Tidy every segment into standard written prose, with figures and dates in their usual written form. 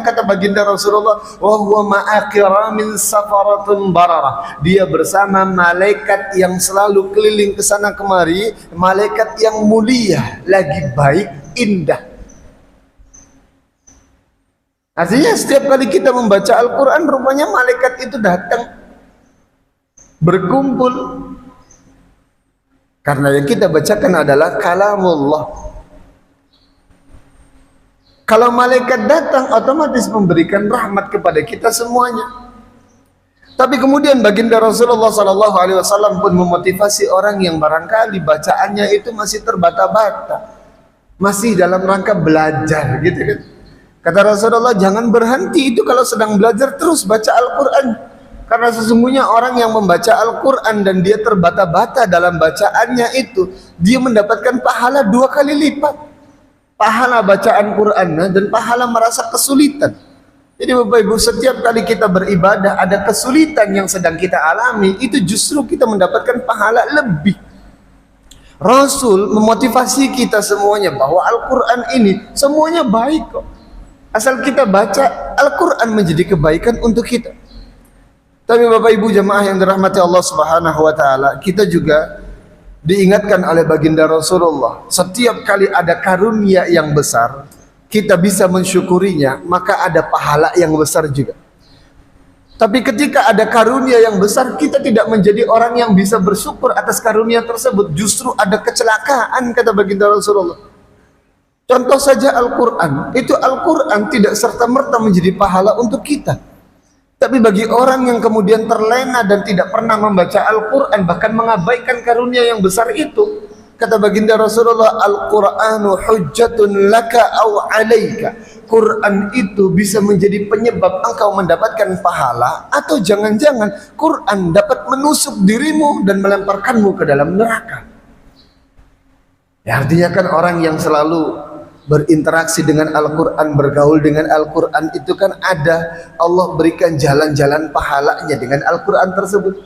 kata baginda Rasulullah, wa huwa ma'a kiramin safaratun bararah. Dia bersama malaikat yang selalu keliling ke sana kemari, malaikat yang mulia, lagi baik, indah. Artinya setiap kali kita membaca Al-Quran, rupanya malaikat itu datang berkumpul, karena yang kita bacakan adalah kalamullah. Kalau malaikat datang, otomatis memberikan rahmat kepada kita semuanya. Tapi kemudian baginda Rasulullah SAW pun memotivasi orang yang barangkali bacaannya itu masih terbata-bata, masih dalam rangka belajar, gitu kan. Kata Rasulullah, jangan berhenti itu kalau sedang belajar, terus baca Al-Quran. Karena sesungguhnya orang yang membaca Al-Quran dan dia terbata-bata dalam bacaannya itu, dia mendapatkan pahala 2 kali lipat. Pahala bacaan Quran dan pahala merasa kesulitan. Jadi Bapak Ibu, setiap kali kita beribadah ada kesulitan yang sedang kita alami, itu justru kita mendapatkan pahala lebih. Rasul memotivasi kita semuanya bahwa Al-Quran ini semuanya baik kok. Asal kita baca, Al-Quran menjadi kebaikan untuk kita. Tapi Bapak Ibu jemaah yang dirahmati Allah Subhanahu wa taala, kita juga diingatkan oleh baginda Rasulullah, setiap kali ada karunia yang besar, kita bisa mensyukurinya, maka ada pahala yang besar juga. Tapi ketika ada karunia yang besar, kita tidak menjadi orang yang bisa bersyukur atas karunia tersebut, justru ada kecelakaan, kata baginda Rasulullah. Contoh saja Al-Quran, itu Al-Quran tidak serta-merta menjadi pahala untuk kita. Tapi bagi orang yang kemudian terlena dan tidak pernah membaca Al-Quran, bahkan mengabaikan karunia yang besar itu, kata baginda Rasulullah, Al-Quranu hujjatun laka au alaika. Quran itu bisa menjadi penyebab engkau mendapatkan pahala, atau jangan-jangan Quran dapat menusuk dirimu dan melemparkanmu ke dalam neraka. Ya, artinya kan orang yang selalu berinteraksi dengan Al-Quran, bergaul dengan Al-Quran itu kan ada, Allah berikan jalan-jalan pahalanya dengan Al-Quran tersebut.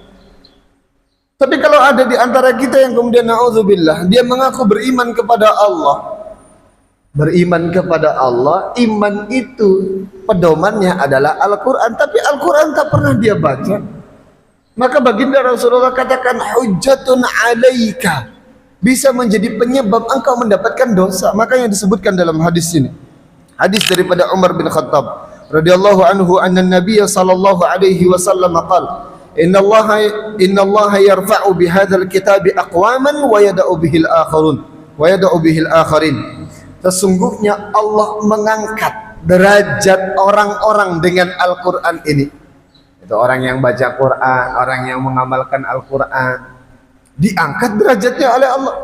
Tapi kalau ada di antara kita yang kemudian na'udzubillah, dia mengaku beriman kepada Allah, beriman kepada Allah, iman itu pedomannya adalah Al-Quran, tapi Al-Quran tak pernah dia baca, maka baginda Rasulullah katakan hujjatun alaika, bisa menjadi penyebab engkau mendapatkan dosa. Makanya disebutkan dalam hadis ini, hadis daripada Umar bin Khattab radhiyallahu anhu, anna Nabiy sallallahu alaihi wasallam qala, inna Allah yarfa'u bihadzal kitabi aqwaman wa yada'u bihil akharin. Sesungguhnya Allah mengangkat derajat orang-orang dengan Al-Quran ini. Itu orang yang baca Quran, orang yang mengamalkan Al-Quran, diangkat derajatnya oleh Allah.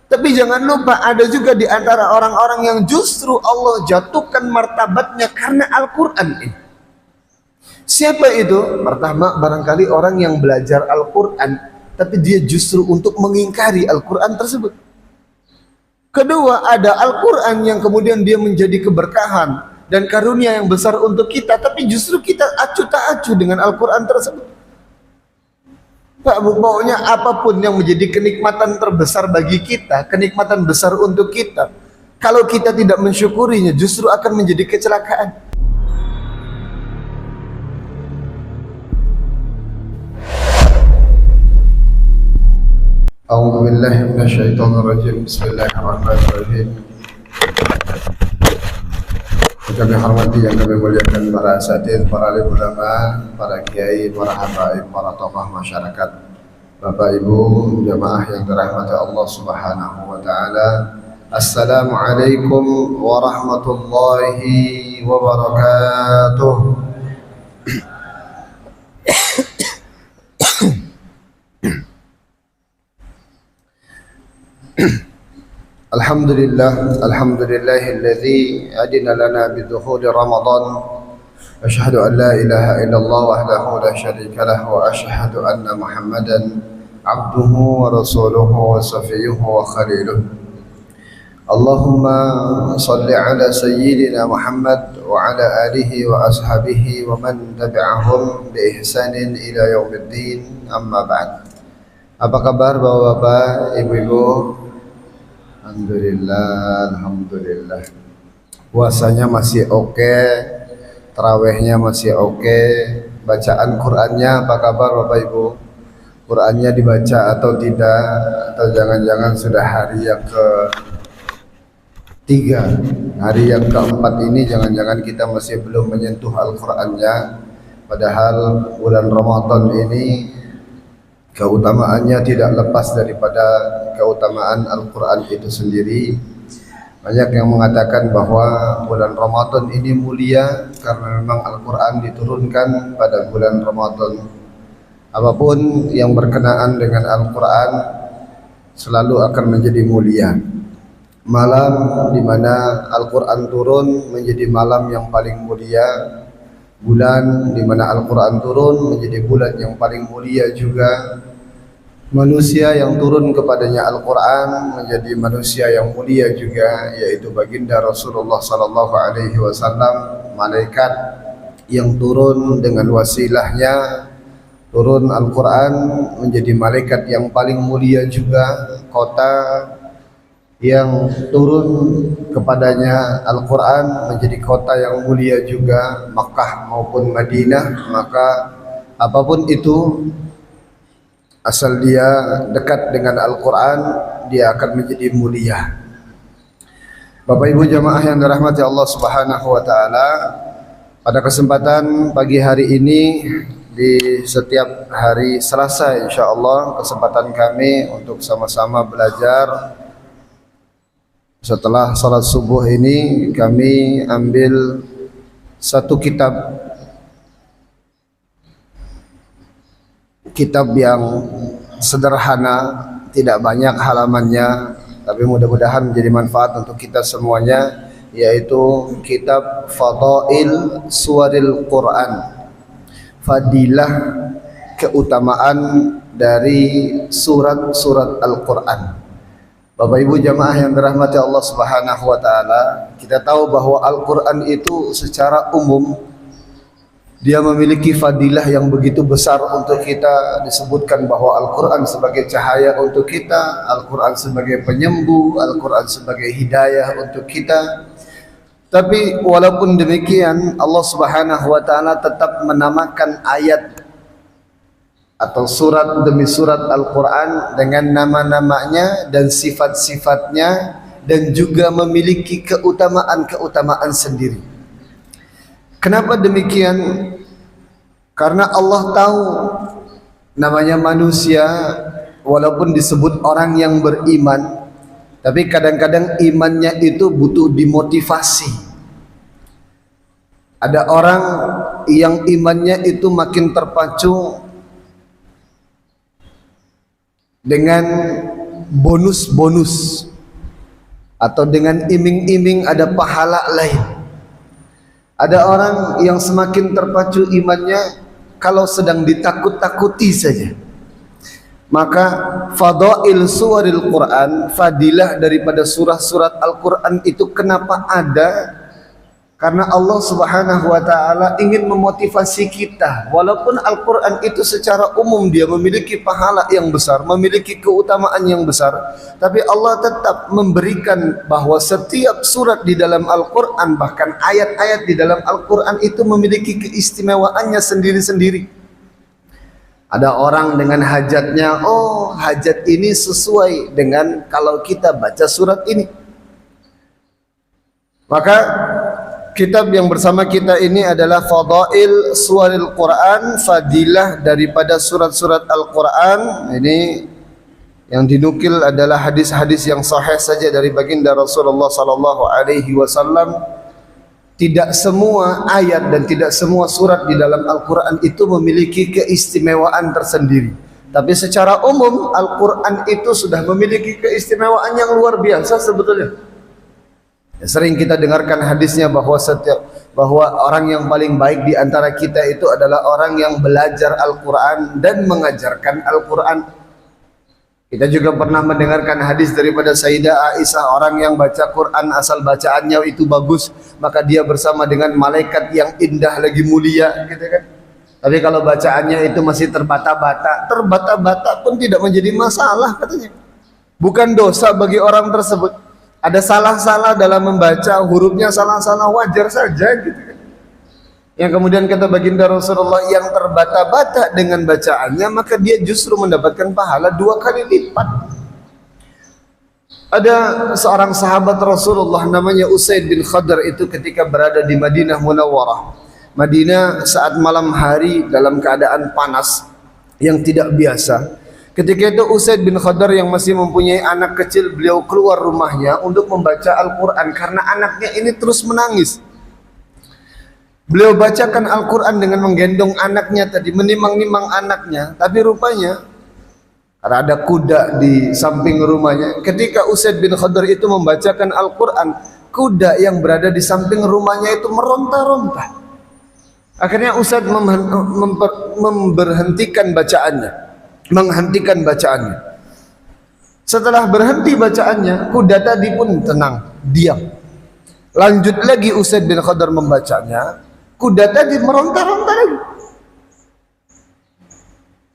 Tapi jangan lupa ada juga di antara orang-orang yang justru Allah jatuhkan martabatnya karena Al-Quran ini. Siapa itu? Pertama, barangkali orang yang belajar Al-Quran tapi dia justru untuk mengingkari Al-Quran tersebut. Kedua, ada Al-Quran yang kemudian dia menjadi keberkahan dan karunia yang besar untuk kita, tapi justru kita acuh tak acuh dengan Al-Quran tersebut. Pak, pokoknya apapun yang menjadi kenikmatan terbesar bagi kita, kenikmatan besar untuk kita, kalau kita tidak mensyukurinya, justru akan menjadi kecelakaan. A'udzu billahi minasyaitonir rajim. Bismillahirrahmanirrahim. Kami hormati yang kami muliakan para asatidz, para alim ulama, para kiai, para habaib, para tokoh masyarakat, Bapak Ibu jamaah yang dirahmati Allah Subhanahu wa taala. Assalamualaikum warahmatullahi wabarakatuh. Alhamdulillahilladzi adina lana bidukhuli Ramadan. Asyhadu an la ilaha illallah wahdahu la syarika lah wa asyhadu anna Muhammadan abduhu wa rasuluhu wa safiyuhu wa khaliluh. Allahumma salli ala sayyidina Muhammad wa ala alihi wa ashabihi wa man tabi'ahum bi ihsanin ila yaumiddin, amma ba'd. Apa kabar Bapak-bapak, Ibu-ibu? Alhamdulillah, alhamdulillah. Puasanya masih oke, Tarawehnya masih oke. Bacaan Qur'annya apa kabar Bapak Ibu? Qur'annya dibaca atau tidak? Atau jangan-jangan sudah hari yang ketiga, hari yang keempat ini jangan-jangan kita masih belum menyentuh Al-Qur'annya. Padahal bulan Ramadan ini keutamaannya tidak lepas daripada keutamaan Al-Quran itu sendiri. Banyak yang mengatakan bahwa bulan Ramadan ini mulia karena memang Al-Quran diturunkan pada bulan Ramadan. Apapun yang berkenaan dengan Al-Quran selalu akan menjadi mulia. Malam di mana Al-Quran turun menjadi malam yang paling mulia. Bulan di mana Al-Quran turun menjadi bulan yang paling mulia juga. Manusia yang turun kepadanya Al-Quran menjadi manusia yang mulia juga, yaitu baginda Rasulullah sallallahu alaihi wasallam. Malaikat yang turun dengan wasilahnya, turun Al-Quran menjadi malaikat yang paling mulia juga. Kota yang turun kepadanya Al-Quran menjadi kota yang mulia juga, Makkah maupun Madinah. Maka apapun itu, asal dia dekat dengan Al-Quran, dia akan menjadi mulia. Bapak Ibu jamaah yang dirahmati Allah Subhanahu wa taala, pada kesempatan pagi hari ini di setiap hari Selasa insyaallah kesempatan kami untuk sama-sama belajar. Setelah salat subuh ini kami ambil satu kitab yang sederhana, tidak banyak halamannya, tapi mudah-mudahan menjadi manfaat untuk kita semuanya, yaitu kitab Fadail Suwaril Quran, fadilah keutamaan dari surat-surat Al-Quran. Bapak Ibu jamaah yang dirahmati Allah Subhanahu wa taala, kita tahu bahwa Al-Quran itu secara umum dia memiliki fadilah yang begitu besar untuk kita. Disebutkan bahwa Al-Quran sebagai cahaya untuk kita, Al-Quran sebagai penyembuh, Al-Quran sebagai hidayah untuk kita. Tapi walaupun demikian, Allah Subhanahu wa taala tetap menamakan ayat atau surat demi surat Al-Quran dengan nama-namanya dan sifat-sifatnya, dan juga memiliki keutamaan-keutamaan sendiri. Kenapa demikian? Karena Allah tahu namanya manusia, walaupun disebut orang yang beriman, tapi kadang-kadang imannya itu butuh dimotivasi. Ada orang yang imannya itu makin terpacu dengan bonus-bonus atau dengan iming-iming ada pahala lain. Ada orang yang semakin terpacu imannya kalau sedang ditakut-takuti saja. Maka fadail suwaril Quran, fadilah daripada surah-surat Al-Quran itu kenapa ada? Karena Allah Subhanahu wa taala ingin memotivasi kita. Walaupun Al-Quran itu secara umum dia memiliki pahala yang besar, memiliki keutamaan yang besar, tapi Allah tetap memberikan bahwa setiap surat di dalam Al-Quran, bahkan ayat-ayat di dalam Al-Quran itu memiliki keistimewaannya sendiri-sendiri. Ada orang dengan hajatnya, oh hajat ini sesuai dengan kalau kita baca surat ini. Maka kitab yang bersama kita ini adalah Fadail Suwaril Quran, fadilah daripada surat-surat Al-Quran. Ini yang dinukil adalah hadis-hadis yang sahih saja dari baginda Rasulullah sallallahu alaihi wasallam. Tidak semua ayat dan tidak semua surat di dalam Al-Quran itu memiliki keistimewaan tersendiri. Tapi secara umum Al-Quran itu sudah memiliki keistimewaan yang luar biasa sebetulnya. Sering kita dengarkan hadisnya bahwa orang yang paling baik di antara kita itu adalah orang yang belajar Al-Quran dan mengajarkan Al-Quran. Kita juga pernah mendengarkan hadis daripada Sayyidah Aisyah, orang yang baca Quran asal bacaannya itu bagus, maka dia bersama dengan malaikat yang indah lagi mulia, gitu kan. Tapi kalau bacaannya itu masih terbata-bata pun tidak menjadi masalah katanya. Bukan dosa bagi orang tersebut. Ada salah-salah dalam membaca, hurufnya salah-salah wajar saja gitu kan. Yang kemudian kata baginda Rasulullah, yang terbata-bata dengan bacaannya maka dia justru mendapatkan pahala 2 kali lipat. Ada seorang sahabat Rasulullah namanya Usaid bin Khadr, itu ketika berada di Madinah Munawwarah. Madinah saat malam hari dalam keadaan panas yang tidak biasa. Ketika itu Usaid bin Khadr yang masih mempunyai anak kecil, beliau keluar rumahnya untuk membaca Al-Quran karena anaknya ini terus menangis. Beliau bacakan Al-Quran dengan menggendong anaknya tadi, menimang-nimang anaknya. Tapi rupanya karena ada kuda di samping rumahnya, ketika Usaid bin Khadr itu membacakan Al-Quran, kuda yang berada di samping rumahnya itu meronta-ronta. Akhirnya Usaid menghentikan bacaannya. Setelah berhenti bacaannya, kuda tadi pun tenang, diam. Lanjut lagi Usaid bin Khadr membacanya, kuda tadi meronta-ronta lagi.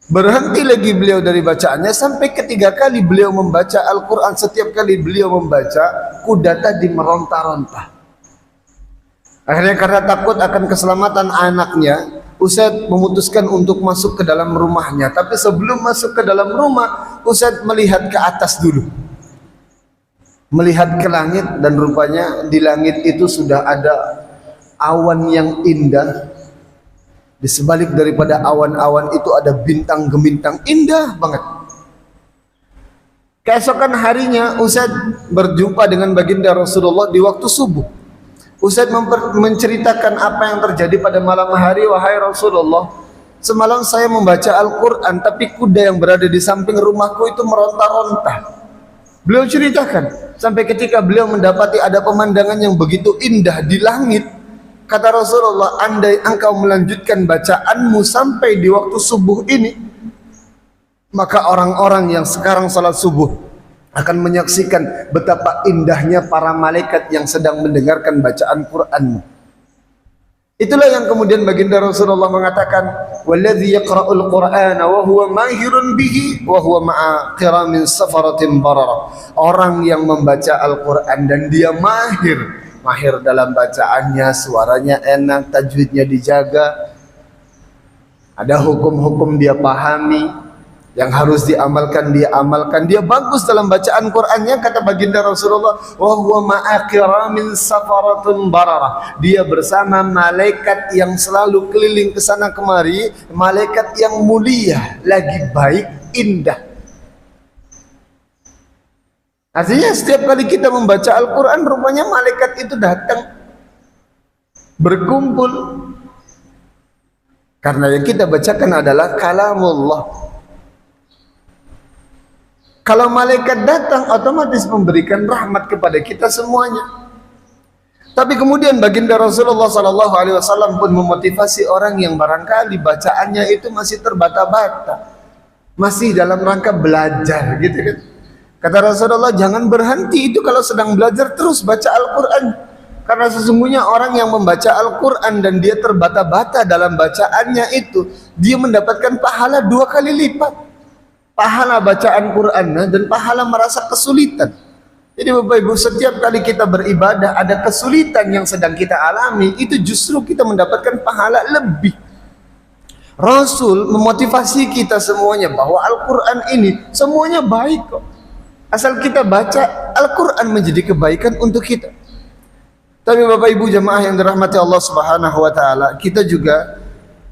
Berhenti lagi beliau dari bacaannya sampai ketiga kali beliau membaca Al-Quran. Setiap kali beliau membaca, kuda tadi meronta-ronta. Akhirnya karena takut akan keselamatan anaknya, Usaid memutuskan untuk masuk ke dalam rumahnya. Tapi sebelum masuk ke dalam rumah, Usaid melihat ke atas dulu, melihat ke langit, dan rupanya di langit itu sudah ada awan yang indah. Di sebalik daripada awan-awan itu ada bintang gemintang indah banget. Keesokan harinya Usaid berjumpa dengan baginda Rasulullah di waktu subuh. Usaid menceritakan apa yang terjadi pada malam hari. Wahai Rasulullah, semalam saya membaca Al-Quran, tapi kuda yang berada di samping rumahku itu meronta-ronta. Beliau ceritakan sampai ketika beliau mendapati ada pemandangan yang begitu indah di langit. Kata Rasulullah, andai engkau melanjutkan bacaanmu sampai di waktu subuh ini, maka orang-orang yang sekarang salat subuh akan menyaksikan betapa indahnya para malaikat yang sedang mendengarkan bacaan Qur'anmu. Itulah yang kemudian baginda Rasulullah mengatakan, walladzi yaqra'ul Qur'ana wa huwa mahirun bihi wa huwa ma'a qiramin safaratin barara. Orang yang membaca Al-Qur'an dan dia mahir dalam bacaannya, suaranya enak, tajwidnya dijaga, ada hukum-hukum dia pahami, yang harus diamalkan dia amalkan, dia bagus dalam bacaan Qur'annya. Kata baginda Rasulullah, wa huwa ma'a qiramin safaratun bararah, dia bersama malaikat yang selalu keliling ke sana kemari, malaikat yang mulia lagi baik, indah. Artinya setiap kali kita membaca Al-Quran, rupanya malaikat itu datang berkumpul, karena yang kita bacakan adalah kalamullah. Kalau malaikat datang, otomatis memberikan rahmat kepada kita semuanya. Tapi kemudian baginda Rasulullah SAW pun memotivasi orang yang barangkali bacaannya itu masih terbata-bata, masih dalam rangka belajar, gitu kan. Kata Rasulullah, jangan berhenti itu kalau sedang belajar, terus baca Al-Quran. Karena sesungguhnya orang yang membaca Al-Quran dan dia terbata-bata dalam bacaannya itu, dia mendapatkan pahala 2 kali lipat. Pahala bacaan Qur'annya dan pahala merasa kesulitan. Jadi Bapak Ibu, setiap kali kita beribadah ada kesulitan yang sedang kita alami, itu justru kita mendapatkan pahala lebih. Rasul memotivasi kita semuanya bahwa Al-Quran ini semuanya baik kok. Asal kita baca Al-Quran menjadi kebaikan untuk kita. Tapi Bapak Ibu jemaah yang dirahmati Allah Subhanahu wa taala, kita juga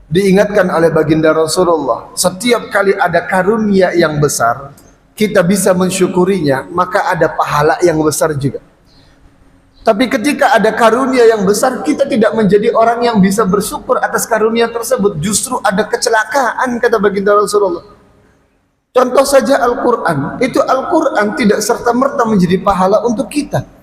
diingatkan oleh baginda Rasulullah, setiap kali ada karunia yang besar, kita bisa mensyukurinya, maka ada pahala yang besar juga. Tapi ketika ada karunia yang besar, kita tidak menjadi orang yang bisa bersyukur atas karunia tersebut, justru ada kecelakaan, kata baginda Rasulullah. Contoh saja Al-Quran, itu Al-Quran tidak serta-merta menjadi pahala untuk kita.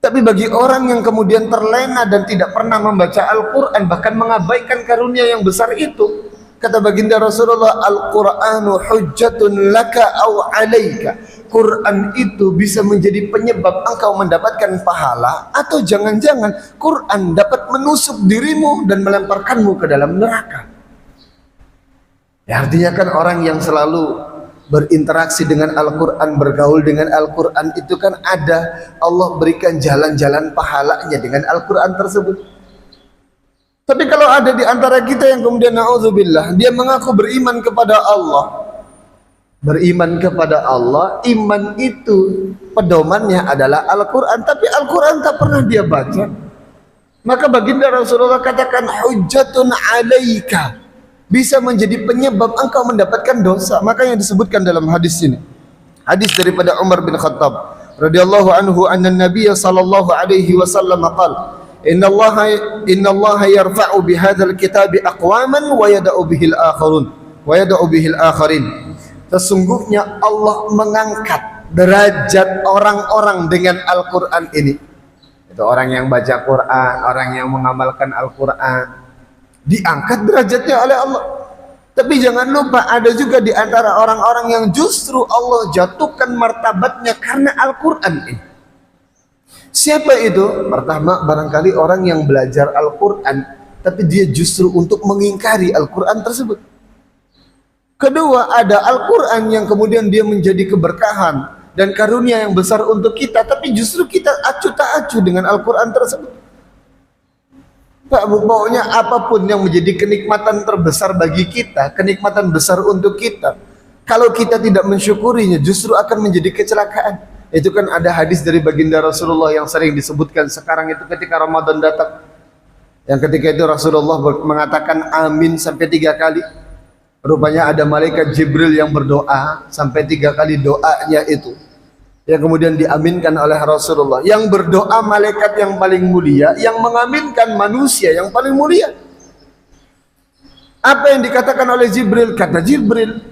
Tapi bagi orang yang kemudian terlena dan tidak pernah membaca Al-Quran, bahkan mengabaikan karunia yang besar itu, kata baginda Rasulullah, Al-Quranu hujjatun laka au alaika. Quran itu bisa menjadi penyebab engkau mendapatkan pahala, atau jangan-jangan Quran dapat menusuk dirimu dan melemparkanmu ke dalam neraka. Ya, artinya kan orang yang selalu berinteraksi dengan Al-Quran, bergaul dengan Al-Quran, itu kan ada Allah berikan jalan-jalan pahalanya dengan Al-Quran tersebut. Tapi kalau ada di antara kita yang kemudian na'udzubillah, dia mengaku beriman kepada Allah. Beriman kepada Allah, iman itu pedomannya adalah Al-Quran, tapi Al-Quran tak pernah dia baca. Maka baginda Rasulullah katakan, hujjatun alaika, bisa menjadi penyebab engkau mendapatkan dosa. Makanya disebutkan dalam hadis ini, hadis daripada Umar bin Khattab radhiyallahu anhu, anna Nabiy sallallahu alaihi wasallam qala, inna Allah yarfa'u bihadzal kitabi aqwaman wa yada'u bihil akharin. Sesungguhnya Allah mengangkat derajat orang-orang dengan Al-Quran ini. Itu orang yang baca Quran, orang yang mengamalkan Al-Quran, diangkat derajatnya oleh Allah. Tapi jangan lupa, ada juga di antara orang-orang yang justru Allah jatuhkan martabatnya karena Al-Quran ini. Siapa itu? Pertama, barangkali orang yang belajar Al-Quran, tapi dia justru untuk mengingkari Al-Quran tersebut. Kedua, ada Al-Quran yang kemudian dia menjadi keberkahan dan karunia yang besar untuk kita, tapi justru kita acuh tak acuh dengan Al-Quran tersebut. Pokoknya apapun yang menjadi kenikmatan terbesar bagi kita, kenikmatan besar untuk kita, kalau kita tidak mensyukurinya, justru akan menjadi kecelakaan. Itu kan ada hadis dari baginda Rasulullah yang sering disebutkan sekarang itu ketika Ramadan datang, yang ketika itu Rasulullah mengatakan amin sampai 3 kali. Rupanya ada malaikat Jibril yang berdoa sampai 3 kali doanya itu, yang kemudian diaminkan oleh Rasulullah. Yang berdoa malaikat yang paling mulia, yang mengaminkan manusia yang paling mulia. Apa yang dikatakan oleh Jibril? Kata Jibril,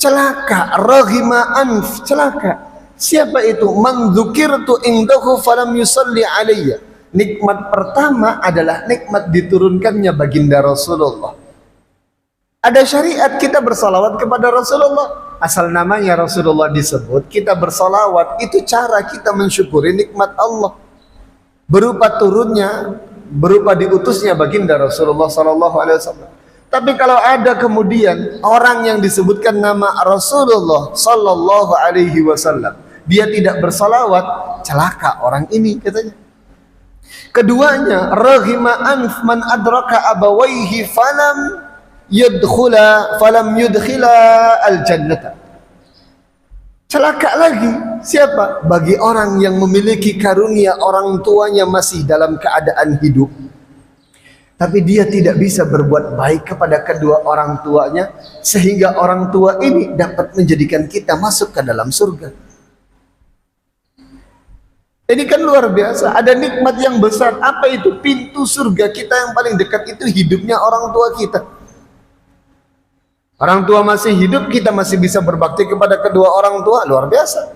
celaka, raghima anf, celaka. Siapa itu? Man dzukirtu indahu falam yusalli alayya. Nikmat pertama adalah nikmat diturunkannya baginda Rasulullah. Ada syariat kita bersalawat kepada Rasulullah. Asal namanya Rasulullah disebut, kita bersalawat, itu cara kita mensyukuri nikmat Allah. Berupa turunnya, berupa diutusnya baginda Rasulullah SAW. Tapi kalau ada kemudian orang yang disebutkan nama Rasulullah SAW, dia tidak bersalawat, celaka orang ini katanya. Keduanya, raghima anf man adraka abawaihi falam yudkhila al-jannata. Celaka lagi siapa? Bagi orang yang memiliki karunia orang tuanya masih dalam keadaan hidup, tapi dia tidak bisa berbuat baik kepada kedua orang tuanya, sehingga orang tua ini dapat menjadikan kita masuk ke dalam surga. Ini kan luar biasa. Ada nikmat yang besar. Apa itu? Pintu surga kita yang paling dekat itu hidupnya orang tua kita. Orang tua masih hidup, kita masih bisa berbakti kepada kedua orang tua, luar biasa.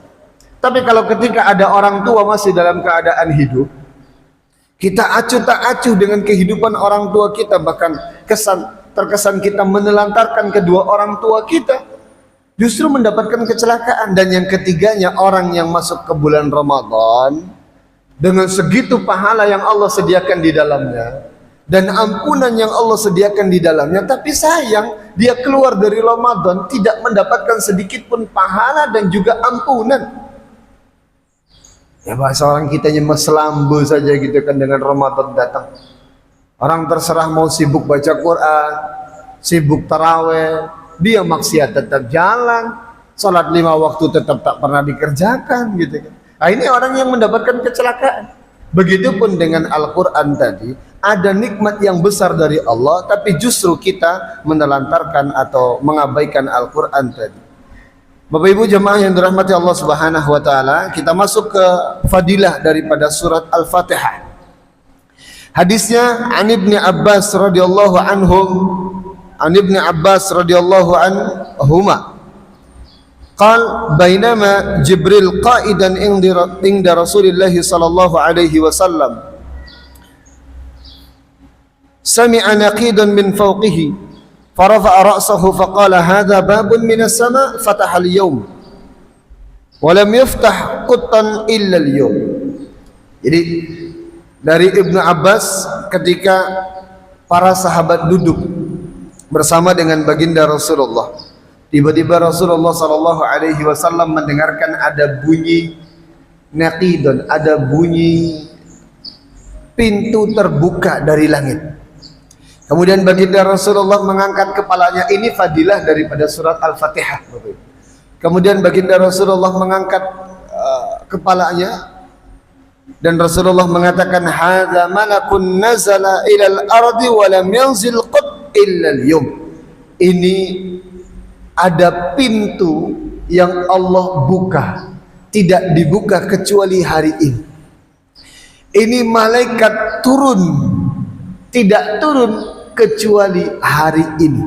Tapi kalau ketika ada orang tua masih dalam keadaan hidup, kita acuh tak acuh dengan kehidupan orang tua kita, bahkan terkesan kita menelantarkan kedua orang tua kita, justru mendapatkan kecelakaan. Dan yang ketiganya, orang yang masuk ke bulan Ramadan dengan segitu pahala yang Allah sediakan di dalamnya dan ampunan yang Allah sediakan di dalamnya, tapi sayang dia keluar dari Ramadan tidak mendapatkan sedikit pun pahala dan juga ampunan. Ya bahasa orang kitanya meslambu saja gitu kan dengan Ramadan datang. Orang terserah mau sibuk baca Quran, sibuk taraweh, dia maksiat tetap jalan, sholat 5 waktu tetap tak pernah dikerjakan gitu kan. Nah, ini orang yang mendapatkan kecelakaan. Begitupun dengan Al-Quran tadi, ada nikmat yang besar dari Allah, tapi justru kita menelantarkan atau mengabaikan Al-Quran tadi. Bapak Ibu jemaah yang dirahmati Allah Subhanahu wa taala, kita masuk ke fadilah daripada surat Al-Fatihah. Hadisnya an Ibnu Abbas radhiyallahu anhum, an Ibnu Abbas radhiyallahu anhuma qal bainama Jibril qa'idan inda Rasulillah sallallahu alaihi wasallam sami'a naqidan min fawqihi farafa'a ra'sahu faqala hadha babun minas sama' fataha al-yawm wa lam yuftah quttan illa al-yawm. Jadi dari Ibnu Abbas ketika para sahabat duduk bersama dengan baginda Rasulullah, tiba-tiba Rasulullah sallallahu alaihi wasallam mendengarkan ada bunyi naqidun, ada bunyi pintu terbuka dari langit. Kemudian baginda Rasulullah mengangkat kepalanya, ini fadilah daripada surat Al-Fatihah. Kemudian baginda Rasulullah mengangkat kepalanya dan Rasulullah mengatakan, hadza malakun nazala ilal ardi wa lam yanzil qad illa al-yawm. Ini ada pintu yang Allah buka, tidak dibuka kecuali hari ini. Ini malaikat turun, tidak turun kecuali hari ini.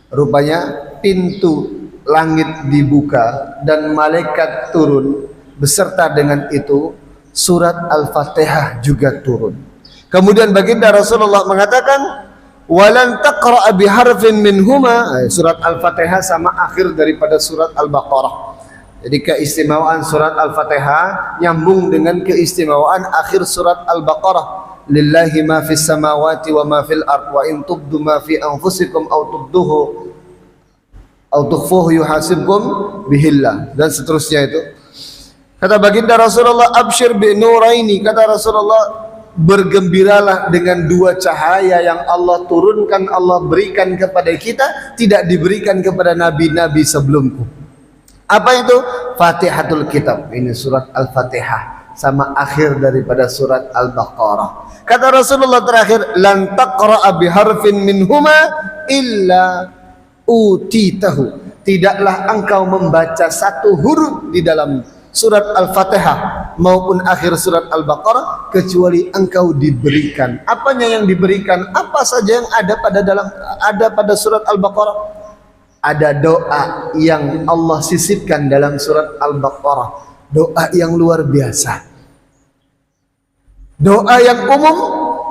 Rupanya pintu langit dibuka dan malaikat turun, beserta dengan itu surat Al-Fatihah juga turun. Kemudian baginda Rasulullah mengatakan, walan taqra'a biharfin minhuma. Surat Al-Fatihah sama akhir daripada surat Al-Baqarah. Jadi keistimewaan surat Al-Fatihah nyambung dengan keistimewaan akhir surat Al-Baqarah. Lillahi ma fis samawati wa ma fil ard wa in tubdu ma fi anfusikum aw tubduhu aw tukhfuhu yuhasibkum bihillah, dan seterusnya itu. Kata baginda Rasulullah, absyir bi nuraini, kata Rasulullah, bergembiralah dengan dua cahaya yang Allah turunkan, Allah berikan kepada kita, tidak diberikan kepada nabi-nabi sebelumku. Apa itu? Fatihatul Kitab. Ini surat Al-Fatihah sama akhir daripada surat Al-Baqarah. Kata Rasulullah terakhir, lan taqra'a biharfin minhuma illa utitahu. Tidaklah engkau membaca satu huruf di dalam surat Al-Fatihah maupun akhir surat Al-Baqarah kecuali engkau diberikan. Apanya yang diberikan? Apa saja yang ada pada surat Al-Baqarah? Ada doa yang Allah sisipkan dalam surat Al-Baqarah, doa yang luar biasa, doa yang umum,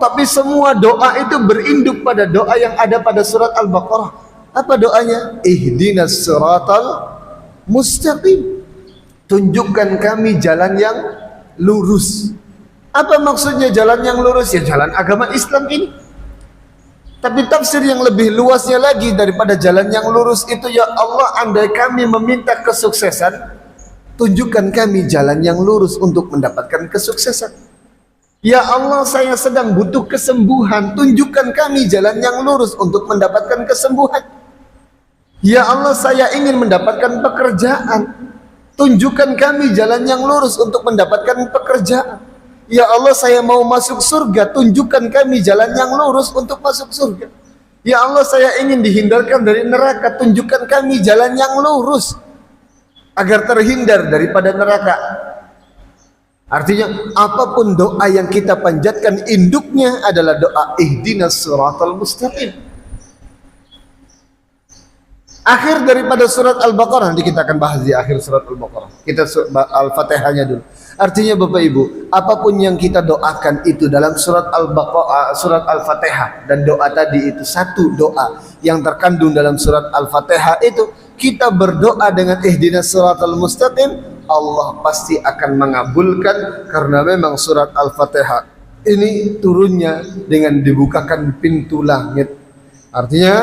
tapi semua doa itu berinduk pada doa yang ada pada surat Al-Baqarah. Apa doanya? Ihdinas siratal mustaqim. Tunjukkan kami jalan yang lurus. Apa maksudnya jalan yang lurus? Ya jalan agama Islam ini. Tapi tafsir yang lebih luasnya lagi daripada jalan yang lurus itu, ya Allah, andai kami meminta kesuksesan, tunjukkan kami jalan yang lurus untuk mendapatkan kesuksesan. Ya Allah, saya sedang butuh kesembuhan, tunjukkan kami jalan yang lurus untuk mendapatkan kesembuhan. Ya Allah, saya ingin mendapatkan pekerjaan, tunjukkan kami jalan yang lurus untuk mendapatkan pekerjaan. Ya Allah, saya mau masuk surga, tunjukkan kami jalan yang lurus untuk masuk surga. Ya Allah, saya ingin dihindarkan dari neraka, tunjukkan kami jalan yang lurus agar terhindar daripada neraka. Artinya apapun doa yang kita panjatkan, induknya adalah doa ihdinas siratal mustaqim. Akhir daripada surat Al-Baqarah, nanti kita akan bahas di akhir surat Al-Baqarah. Kita Al-Fatihahnya dulu. Artinya Bapak Ibu, apapun yang kita doakan itu dalam surat Al-Baqarah, surat Al-Fatihah, dan doa tadi itu satu doa yang terkandung dalam surat Al-Fatihah itu, kita berdoa dengan ihdinas siratal mustaqim, Allah pasti akan mengabulkan, karena memang surat Al-Fatihah ini turunnya dengan dibukakan pintu langit. Artinya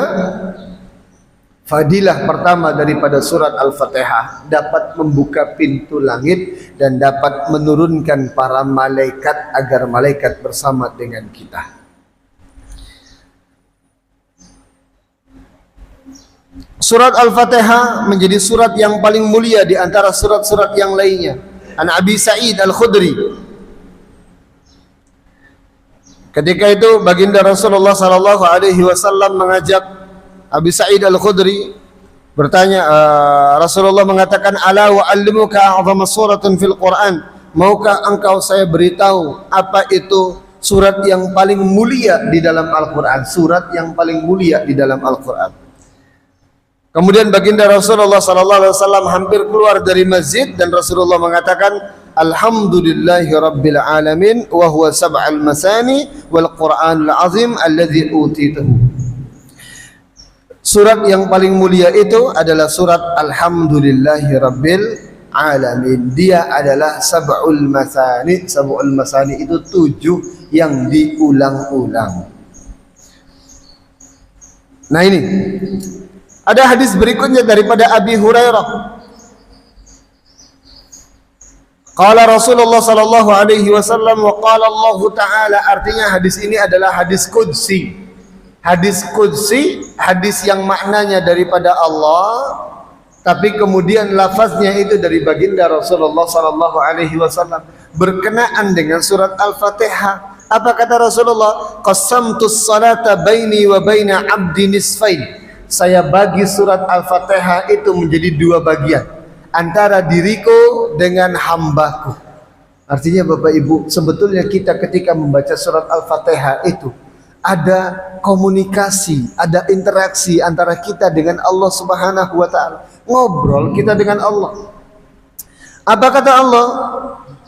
fadilah pertama daripada surat Al-Fatihah dapat membuka pintu langit dan dapat menurunkan para malaikat agar malaikat bersama dengan kita. Surat Al-Fatihah menjadi surat yang paling mulia di antara surat-surat yang lainnya. An Abi Sa'id Al-Khudri, ketika itu baginda Rasulullah sallallahu alaihi wasallam mengajak Abi Sa'id Al-Khudri bertanya, Rasulullah mengatakan, ala wa'allimuka a'zama suratin fil Quran, maukah engkau saya beritahu apa itu surat yang paling mulia di dalam Al-Quran, surat yang paling mulia di dalam Al-Quran. Kemudian baginda Rasulullah sallallahu alaihi wasallam hampir keluar dari masjid dan Rasulullah mengatakan, alhamdulillahi rabbil alamin wa huwa sab'al masani wal Qur'anul azim alladzi utitahu. Surat yang paling mulia itu adalah surat Alhamdulillahi Rabbil Alamin. Dia adalah sab'ul masani. Sab'ul masani itu 7 yang diulang-ulang. Nah ini, ada hadis berikutnya daripada Abi Hurairah. Qala Rasulullah sallallahu alaihi wasallam wa qala Allah Ta'ala. Artinya hadis ini adalah hadis qudsi. Hadis qudsi, hadis yang maknanya daripada Allah, tapi kemudian lafaznya itu dari baginda Rasulullah sallallahu alaihi wasallam, berkenaan dengan surat Al-Fatihah. Apa kata Rasulullah? Qasamtus salata baini wa baina 'abdi nisfain. Saya bagi surat Al-Fatihah itu menjadi dua bagian, antara diriku dengan hambaku. Artinya Bapak Ibu, sebetulnya kita ketika membaca surat Al-Fatihah itu ada komunikasi, ada interaksi antara kita dengan Allah Subhanahu wa taala. Ngobrol kita dengan Allah. Apa kata Allah?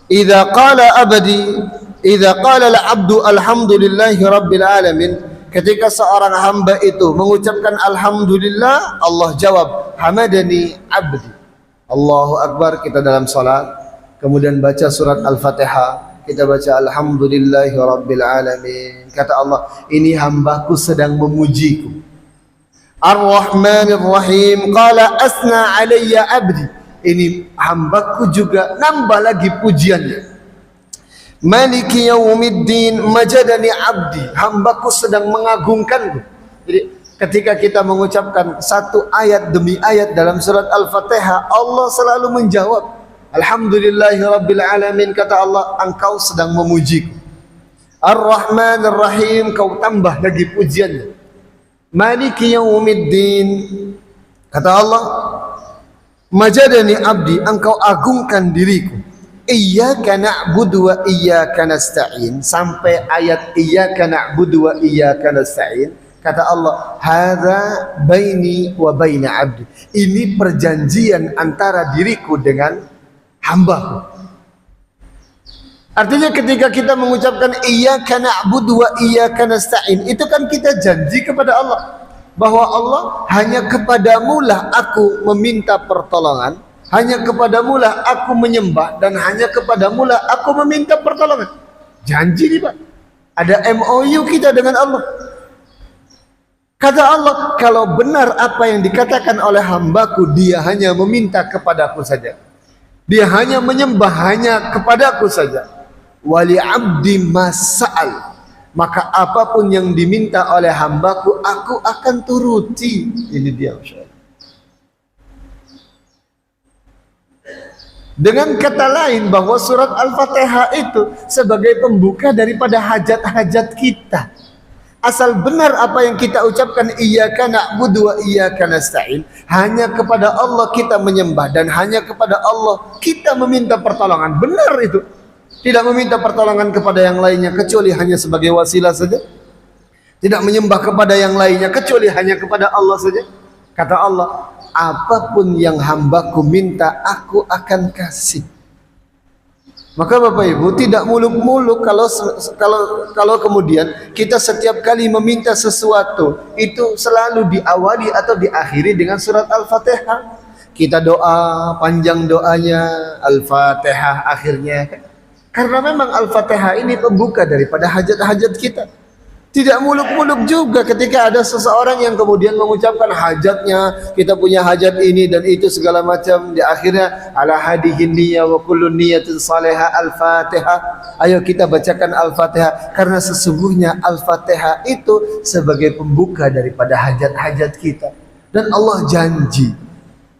Idza qala abdi, idza qala al-'abdu alhamdulillahi rabbil alamin. Ketika seorang hamba itu mengucapkan alhamdulillah, Allah jawab, hamadani abdi. Allahu akbar, kita dalam salat, kemudian baca surat Al-Fatihah, kita baca alhamdulillahi rabbil alamin. Kata Allah, ini hambaku sedang memujiku. Ar-Rahmanir Rahim, qala asna alayya abdi. Ini hambaku juga nambah lagi pujiannya. Maliki yaumiddin, majadani abdi. Hambaku sedang mengagungkanku. Jadi ketika kita mengucapkan satu ayat demi ayat dalam surat Al-Fatihah, Allah selalu menjawab, alhamdulillahi rabbil alamin. Kata Allah, engkau sedang memujiku. Ar-Rahman Ar-Rahim, kau tambah lagi pujiannya. Maliki yaumiddin, kata Allah, majadani abdi, engkau agungkan diriku. Iyyaka na'budu wa iyyaka nasta'in, sampai ayat iyyaka na'budu wa iyyaka nasta'in. Kata Allah, hadza baini wa baina abdi. Ini perjanjian antara diriku dengan hambaku. Artinya ketika kita mengucapkan iyyaka na'budu wa iyyaka nasta'in, itu kan kita janji kepada Allah bahwa Allah, hanya kepadamu lah aku meminta pertolongan, hanya kepadamu lah aku menyembah, dan hanya kepadamu lah aku meminta pertolongan. Janji nih Pak. Ada MOU kita dengan Allah. Kata Allah, kalau benar apa yang dikatakan oleh hambaku, dia hanya meminta kepadaku saja, dia hanya menyembah hanya kepadaku saja. Wali abdi mas'al, maka apapun yang diminta oleh hambaku, aku akan turuti. Ini dia, Masya Allah. Dengan kata lain, bahwa surat Al-Fatihah itu sebagai pembuka daripada hajat-hajat kita. Asal benar apa yang kita ucapkan, iyyaka na'budu wa iyyaka nasta'in, hanya kepada Allah kita menyembah, dan hanya kepada Allah kita meminta pertolongan. Benar itu. Tidak meminta pertolongan kepada yang lainnya kecuali hanya sebagai wasilah saja. Tidak menyembah kepada yang lainnya kecuali hanya kepada Allah saja. Kata Allah, apapun yang hambaku minta, aku akan kasih. Maka Bapak Ibu, tidak muluk-muluk kalau kemudian kita setiap kali meminta sesuatu itu selalu diawali atau diakhiri dengan surat Al-Fatihah. Kita doa, panjang doanya, Al-Fatihah akhirnya. Karena memang Al-Fatihah ini pembuka daripada hajat-hajat kita. Tidak muluk-muluk juga ketika ada seseorang yang kemudian mengucapkan hajatnya, kita punya hajat ini dan itu segala macam, di akhirnya ala hadihin niyya wa kullu niyatin salihah Al-Fatihah. Ayo kita bacakan Al-Fatihah, karena sesungguhnya Al-Fatihah itu sebagai pembuka daripada hajat-hajat kita. Dan Allah janji,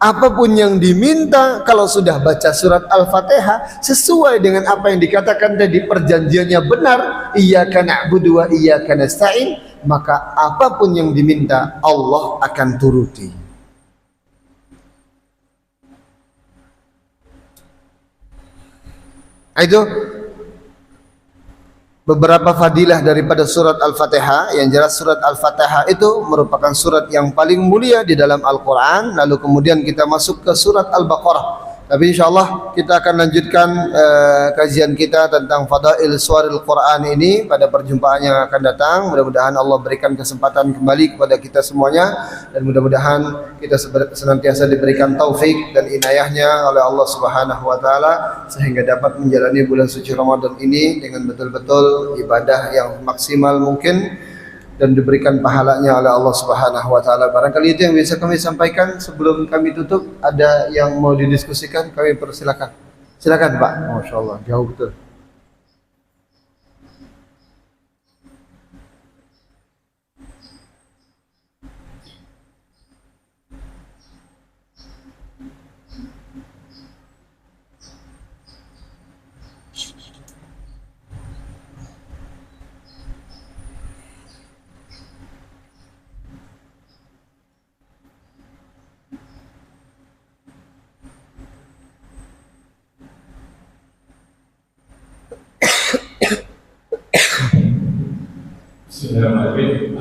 apapun yang diminta, kalau sudah baca surat Al-Fatihah sesuai dengan apa yang dikatakan tadi, perjanjiannya benar, iyyaka na'budu wa iyyaka nasta'in, maka apapun yang diminta Allah akan turuti. Itu beberapa fadilah daripada surat Al-Fatihah. Yang jelas surat Al-Fatihah itu merupakan surat yang paling mulia di dalam Al-Quran. Lalu kemudian kita masuk ke surat Al-Baqarah. Tapi insyaAllah kita akan lanjutkan kajian kita tentang Fadail Suwaril Quran ini pada perjumpaan yang akan datang. Mudah-mudahan Allah berikan kesempatan kembali kepada kita semuanya, dan mudah-mudahan kita senantiasa diberikan taufik dan inayahnya oleh Allah Subhanahu wa Ta'ala, sehingga dapat menjalani bulan suci Ramadan ini dengan betul-betul ibadah yang maksimal mungkin, dan diberikan pahalanya oleh Allah Subhanahu wa Ta'ala. Barangkali itu yang bisa kami sampaikan. Sebelum kami tutup, ada yang mau didiskusikan, kami persilakan. Silakan Pak. Masya Allah, jauh betul.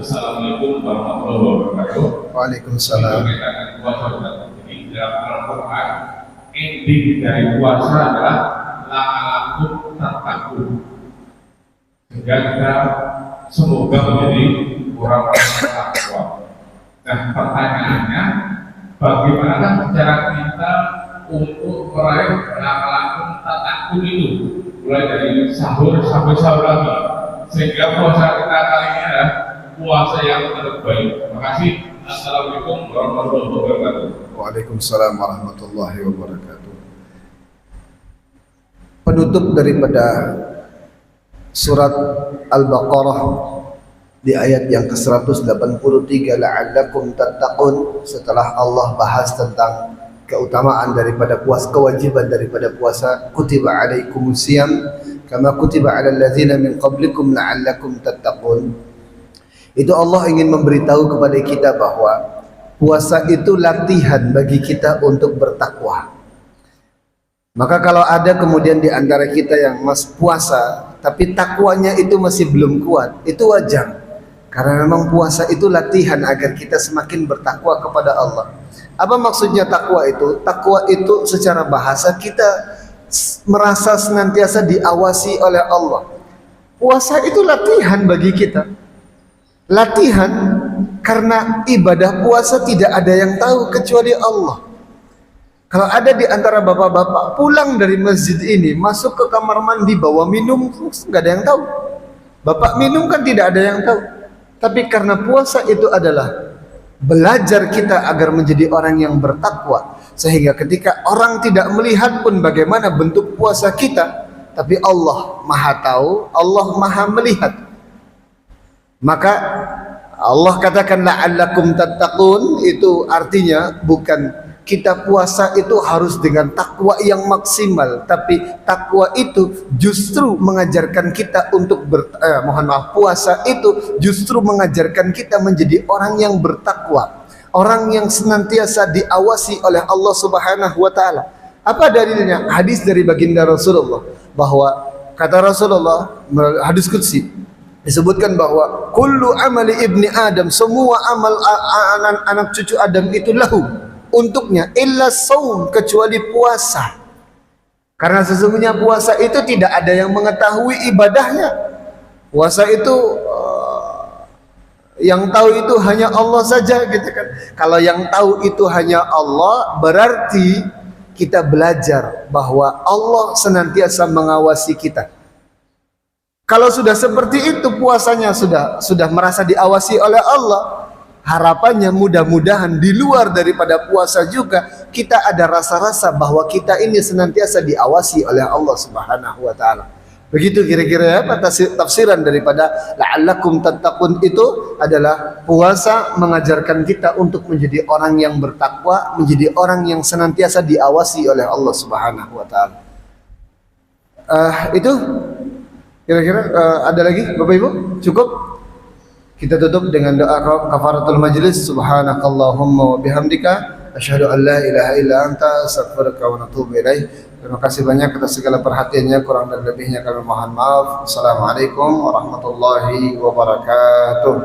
Assalamualaikum warahmatullahi wabarakatuh. Waalaikumsalam. Jadi dalam Al-Quran, inti dari puasa adalah la'alakum tattaqun. Sehingga kita semoga menjadi orang-orang bertakwa. Nah, pertanyaannya, bagaimana cara kita untuk meraih la'alakum tattaqun itu? Mulai dari sahur sampai sahur lagi, sehingga puasa kita kali ini adalah puasa yang terbaik. Terima kasih. Assalamualaikum warahmatullahi wabarakatuh. Waalaikumsalam warahmatullahi wabarakatuh. Penutup daripada surat Al-Baqarah di ayat yang ke-183, la'allakum tattaqun, setelah Allah bahas tentang keutamaan daripada puasa, kewajiban daripada puasa, kutiba alaikumusiyam kama kutiba alal ladzina min qablikum la'allakum tattaqun. Itu Allah ingin memberitahu kepada kita bahwa puasa itu latihan bagi kita untuk bertakwa. Maka kalau ada kemudian di antara kita yang masih puasa tapi takwanya itu masih belum kuat, itu wajar. Karena memang puasa itu latihan agar kita semakin bertakwa kepada Allah. Apa maksudnya takwa itu? Takwa itu secara bahasa kita merasa senantiasa diawasi oleh Allah. Puasa itu latihan bagi kita. Latihan karena ibadah puasa tidak ada yang tahu kecuali Allah. Kalau ada di antara bapak-bapak pulang dari masjid ini masuk ke kamar mandi bawa minum, nggak ada yang tahu. Bapak minum kan tidak ada yang tahu. Tapi karena puasa itu adalah belajar kita agar menjadi orang yang bertakwa, sehingga ketika orang tidak melihat pun bagaimana bentuk puasa kita, tapi Allah Maha tahu, Allah Maha melihat. Maka Allah katakan la'allakum tattaqun, itu artinya bukan kita puasa itu harus dengan takwa yang maksimal, tapi takwa itu justru mengajarkan kita untuk puasa itu justru mengajarkan kita menjadi orang yang bertakwa, orang yang senantiasa diawasi oleh Allah Subhanahu wa taala. Apa dalilnya? Hadis dari baginda Rasulullah, bahwa kata Rasulullah, hadis qudsi, disebutkan bahwa kullu amali ibni Adam, semua amal anak cucu Adam itu lahu, untuknya, illa saum, kecuali puasa. Karena sesungguhnya puasa itu tidak ada yang mengetahui ibadahnya. Puasa itu yang tahu itu hanya Allah saja, gitu kan. Kalau yang tahu itu hanya Allah, berarti kita belajar bahwa Allah senantiasa mengawasi kita. Kalau sudah seperti itu, puasanya sudah merasa diawasi oleh Allah, harapannya mudah-mudahan di luar daripada puasa juga kita ada rasa-rasa bahwa kita ini senantiasa diawasi oleh Allah Subhanahu wa taala. Begitu kira-kira apa tafsiran daripada la'allakum tattaqun itu adalah puasa mengajarkan kita untuk menjadi orang yang bertakwa, menjadi orang yang senantiasa diawasi oleh Allah Subhanahu wa taala. Itu kira-kira ada lagi Bapak Ibu? Cukup? Kita tutup dengan doa kafaratul majlis. Subhanakallahumma wa bihamdika asyhadu an la ilaha illa anta astaghfiruka wa atubu ilaik. Terima kasih banyak atas segala perhatiannya, kurang dan lebihnya kami mohon maaf. Assalamualaikum warahmatullahi wabarakatuh.